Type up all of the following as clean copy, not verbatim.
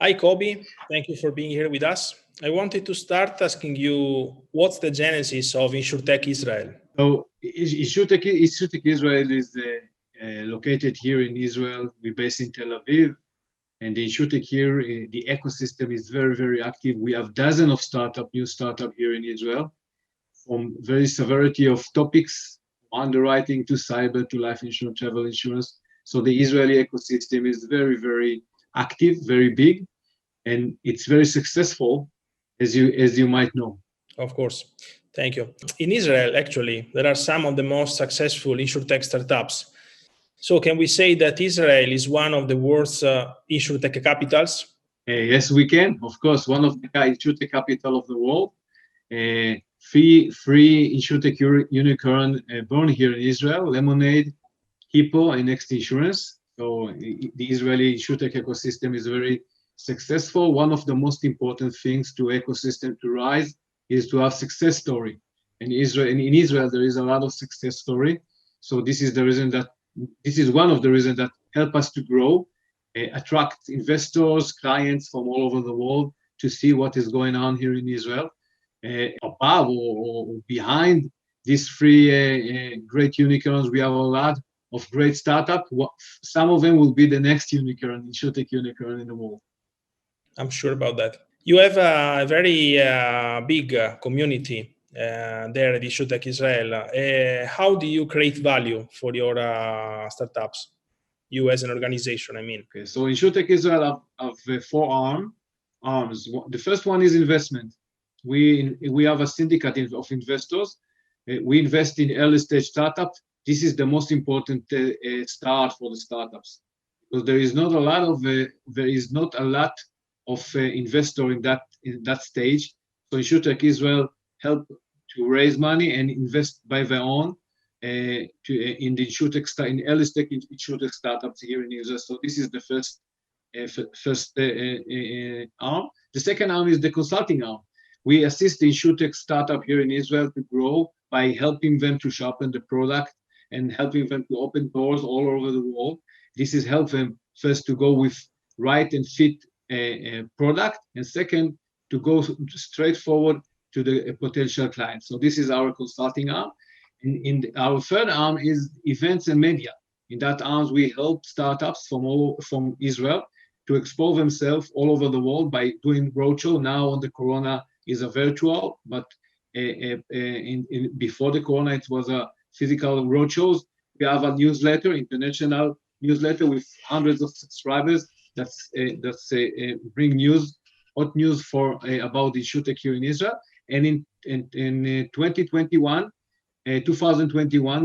Hi, Kobi. Thank you for being here with us. I wanted to start asking you, what's the genesis of Insurtech Israel? So Insurtech Israel is located here in Israel. We're based in Tel Aviv, and the Insurtech here, the ecosystem is very, very active. We have dozens of new startup here in Israel, from very severity of topics, underwriting to cyber to life insurance, travel insurance. So the Israeli ecosystem is very, very active, very big, and it's very successful, as you might know. Of course. Thank you. In Israel, actually, there are some of the most successful insurtech startups. So can we say that Israel is one of the world's insurtech capitals? Yes, we can. Of course, one of the insurtech capital of the world. Three insurtech unicorn born here in Israel: Lemonade, Hippo, and Next Insurance. So the Israeli insurtech ecosystem is very successful. One of the most important things to ecosystem to rise is to have success story. And in Israel, there is a lot of success story. So this is one of the reasons that help us to grow, attract investors, clients from all over the world to see what is going on here in Israel. Above or behind these three great unicorns, we have a lot of great startups. Some of them will be the next unicorn, insurtech unicorn in the world. I'm sure about that. You have a very big community there at Insurtech Israel. How do you create value for your startups? You as an organization, I mean. Okay, so Insurtech Israel have four arms. The first one is investment. We have a syndicate of investors. We invest in early stage startups. This is the most important start for the startups, because there is not a lot of investor in that stage. So Insurtech Israel help to raise money and invest by their own in early stage Insurtech startups here in Israel. So this is the first arm. The second arm is the consulting arm. We assist the Insurtech startup here in Israel to grow by helping them to sharpen the product and helping them to open doors all over the world. This is help them first to go with right and fit product, and second, to go straight forward to the potential client. So this is our consulting arm. Our third arm is events and media. In that arm, we help startups from Israel to expose themselves all over the world by doing roadshow. Now on the Corona is a virtual, but before the Corona, it was a physical roadshows. We have a newsletter, international newsletter with hundreds of subscribers that's bring hot news about the Insurtech here in Israel. And in 2021,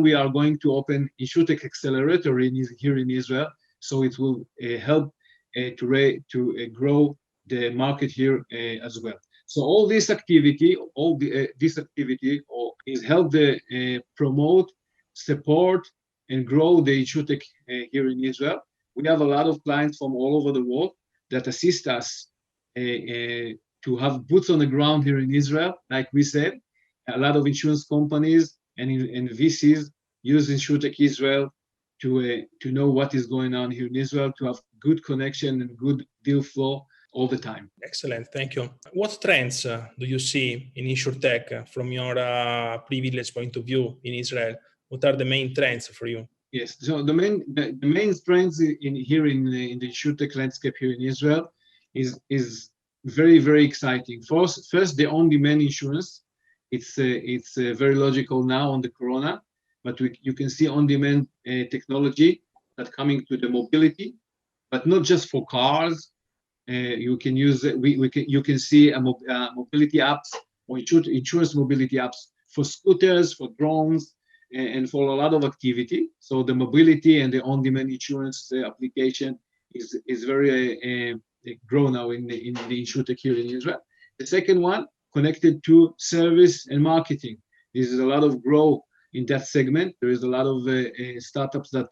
we are going to open Insurtech Accelerator here in Israel. So it will help to grow the market here as well. So all this activity, is help promote, support, and grow the Insurtech here in Israel. We have a lot of clients from all over the world that assist us to have boots on the ground here in Israel. Like we said, a lot of insurance companies and VCs use Insurtech Israel to know what is going on here in Israel, to have good connection and good deal flow all the time. Excellent, thank you. What trends do you see in Insurtech from your privileged point of view in Israel? What are the main trends for you? Yes, so the main trends here in the Insurtech landscape here in Israel is very, very exciting. First, the on-demand insurance. It's very logical now on the Corona, but you can see on-demand technology that coming to the mobility, but not just for cars. You can use you can see mobility apps or insurance mobility apps for scooters, for drones, and for a lot of activity. So the mobility and the on-demand insurance application is very grown now in the Insurtech here in Israel. The second one, connected to service and marketing. There is a lot of growth in that segment. There is a lot of startups that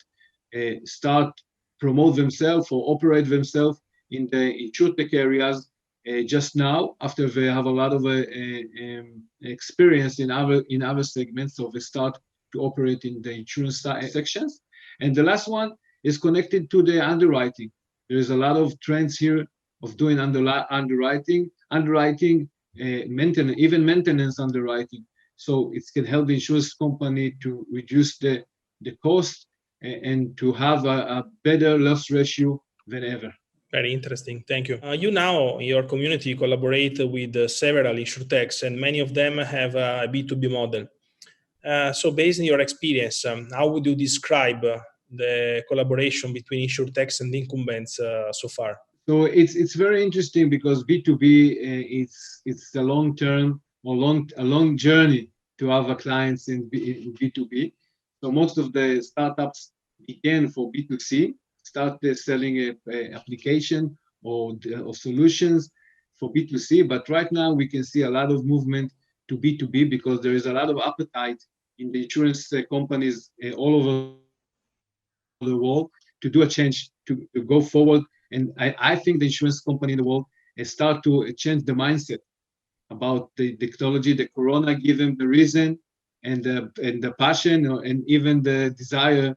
start promote themselves or operate themselves in the Insurtech areas just now, after they have a lot of experience in other segments. So they start to operate in the insurance sections. And the last one is connected to the underwriting. There is a lot of trends here of doing underwriting, maintenance, even maintenance underwriting. So it can help the insurance company to reduce the cost and to have a better loss ratio than ever. Very interesting. Thank you. You now, in your community, collaborate with several insurtechs, and many of them have a B2B model. So based on your experience, how would you describe the collaboration between insurtechs and incumbents so far? So it's very interesting because B2B it's a long term or a long journey to have a clients in B2B. So most of the startups began for B2C, start selling a application or solutions for B2C. But right now we can see a lot of movement to B2B because there is a lot of appetite in the insurance companies all over the world to do a change, to go forward. And I think the insurance company in the world start to change the mindset about the technology. The Corona gave them the reason and the passion and even the desire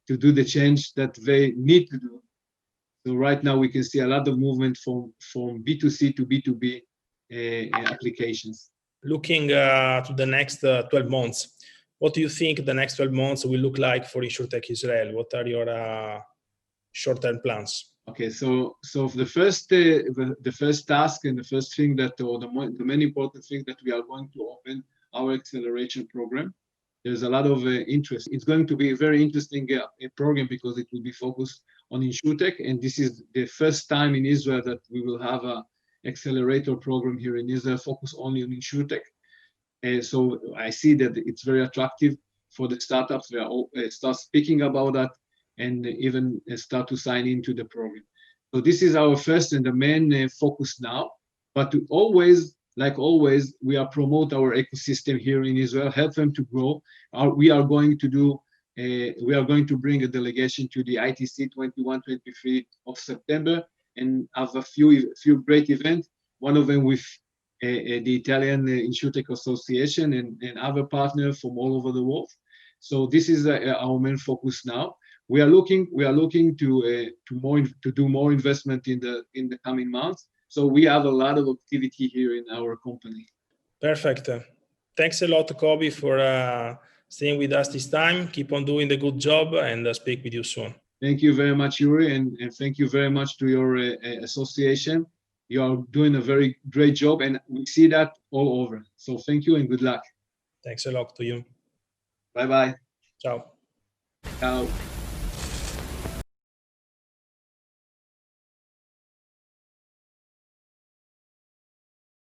to do the change that they need to do. So right now we can see a lot of movement from B2C to B2B applications. Looking to the next 12 months, what do you think the next 12 months will look like for Insurtech Israel? What are your short-term plans? Okay, so the first task and the first thing that, or the main important thing that we are going to open our acceleration program. There's a lot of interest. It's going to be a very interesting program because it will be focused on Insurtech, and this is the first time in Israel that we will have a accelerator program here in Israel focused only on Insurtech. So I see that it's very attractive for the startups. They are all, start speaking about that and even start to sign into the program. So this is our first and the main focus now. But to always, like always, we are promote our ecosystem here in Israel, help them to grow. We are going to bring a delegation to the ITC 21-23 of September and have a few great events. One of them with the Italian Insurtech Association and other partners from all over the world. So this is our main focus now. We are looking to do more investment in the coming months. So we have a lot of activity here in our company. Perfect. Thanks a lot, Kobi, for staying with us this time. Keep on doing the good job, and speak with you soon. Thank you very much, Yuri, and thank you very much to your association. You are doing a very great job, and we see that all over. So thank you and good luck. Thanks a lot to you. Bye-bye. Ciao. Ciao.